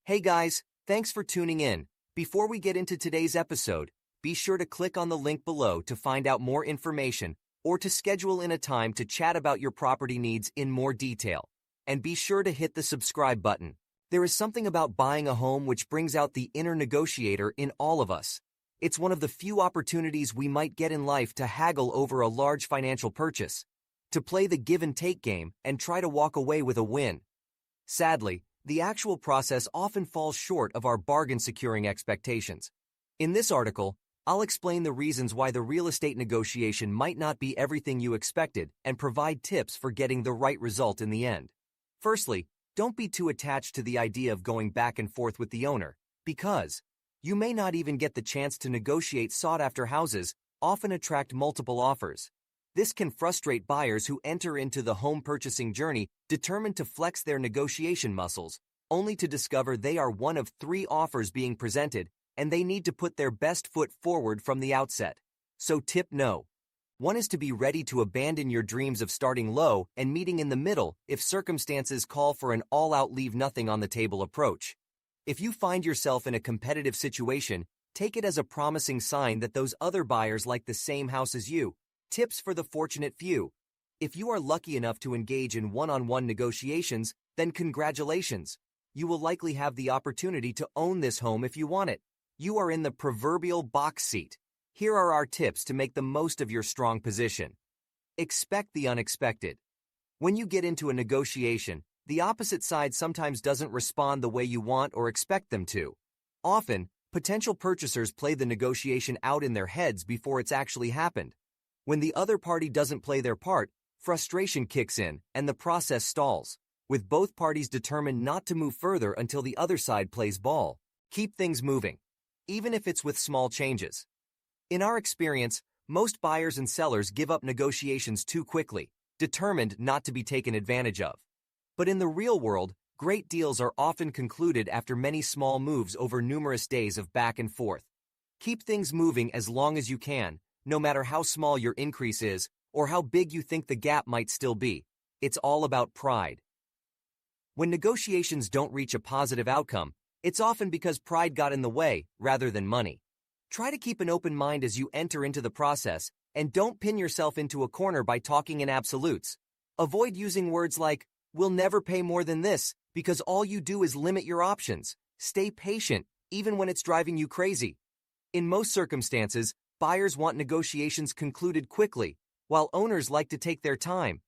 Hey guys, thanks for tuning in. Before we get into today's episode, be sure to click on the link below to find out more information or to schedule in a time to chat about your property needs in more detail. And be sure to hit the subscribe button. There is something about buying a home which brings out the inner negotiator in all of us. It's one of the few opportunities we might get in life to haggle over a large financial purchase, to play the give and take game and try to walk away with a win. Sadly, the actual process often falls short of our bargain-securing expectations. In this article, I'll explain the reasons why the real estate negotiation might not be everything you expected and provide tips for getting the right result in the end. Firstly, don't be too attached to the idea of going back and forth with the owner, because you may not even get the chance to negotiate. Sought-after houses often attract multiple offers. This can frustrate buyers who enter into the home purchasing journey determined to flex their negotiation muscles, only to discover they are one of 3 offers being presented and they need to put their best foot forward from the outset. So tip no. 1 is to be ready to abandon your dreams of starting low and meeting in the middle if circumstances call for an all-out leave-nothing-on-the-table approach. If you find yourself in a competitive situation, take it as a promising sign that those other buyers like the same house as you. Tips for the fortunate few. If you are lucky enough to engage in one-on-one negotiations, then congratulations. You will likely have the opportunity to own this home if you want it. You are in the proverbial box seat. Here are our tips to make the most of your strong position. Expect the unexpected. When you get into a negotiation, the opposite side sometimes doesn't respond the way you want or expect them to. Often, potential purchasers play the negotiation out in their heads before it's actually happened. When the other party doesn't play their part, frustration kicks in and the process stalls, with both parties determined not to move further until the other side plays ball. Keep things moving, even if it's with small changes. In our experience, most buyers and sellers give up negotiations too quickly, determined not to be taken advantage of. But in the real world, great deals are often concluded after many small moves over numerous days of back and forth. Keep things moving as long as you can, no matter how small your increase is or how big you think the gap might still be. It's all about pride. When negotiations don't reach a positive outcome, it's often because pride got in the way rather than money. Try to keep an open mind as you enter into the process, and don't pin yourself into a corner by talking in absolutes. Avoid using words like, "We'll never pay more than this," because all you do is limit your options. Stay patient, even when it's driving you crazy. In most circumstances, buyers want negotiations concluded quickly, while owners like to take their time.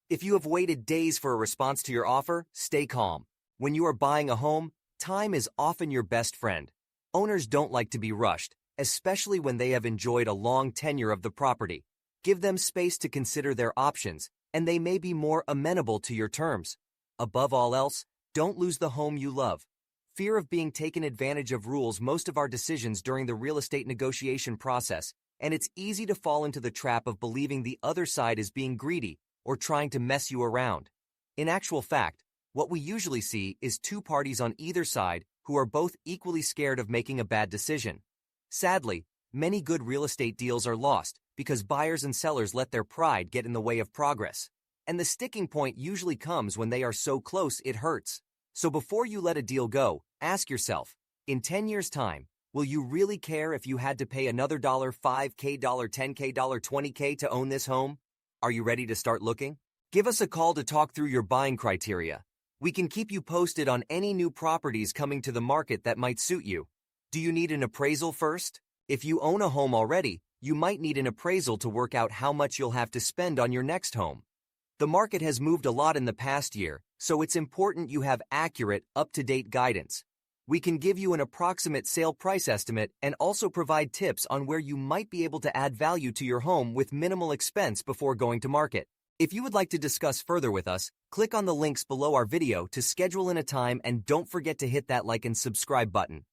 If you have waited days for a response to your offer, stay calm. When you are buying a home, time is often your best friend. Owners don't like to be rushed, especially when they have enjoyed a long tenure of the property. Give them space to consider their options, and they may be more amenable to your terms. Above all else, don't lose the home you love. Fear of being taken advantage of rules most of our decisions during the real estate negotiation process, and it's easy to fall into the trap of believing the other side is being greedy or trying to mess you around. In actual fact, what we usually see is 2 parties on either side who are both equally scared of making a bad decision. Sadly, many good real estate deals are lost because buyers and sellers let their pride get in the way of progress. And the sticking point usually comes when they are so close it hurts. So before you let a deal go, ask yourself, in 10 years' time, will you really care if you had to pay another $5K, $10K, $20K to own this home? Are you ready to start looking? Give us a call to talk through your buying criteria. We can keep you posted on any new properties coming to the market that might suit you. Do you need an appraisal first? If you own a home already, you might need an appraisal to work out how much you'll have to spend on your next home. The market has moved a lot in the past year, so it's important you have accurate, up-to-date guidance. We can give you an approximate sale price estimate and also provide tips on where you might be able to add value to your home with minimal expense before going to market. If you would like to discuss further with us, click on the links below our video to schedule in a time, and don't forget to hit that like and subscribe button.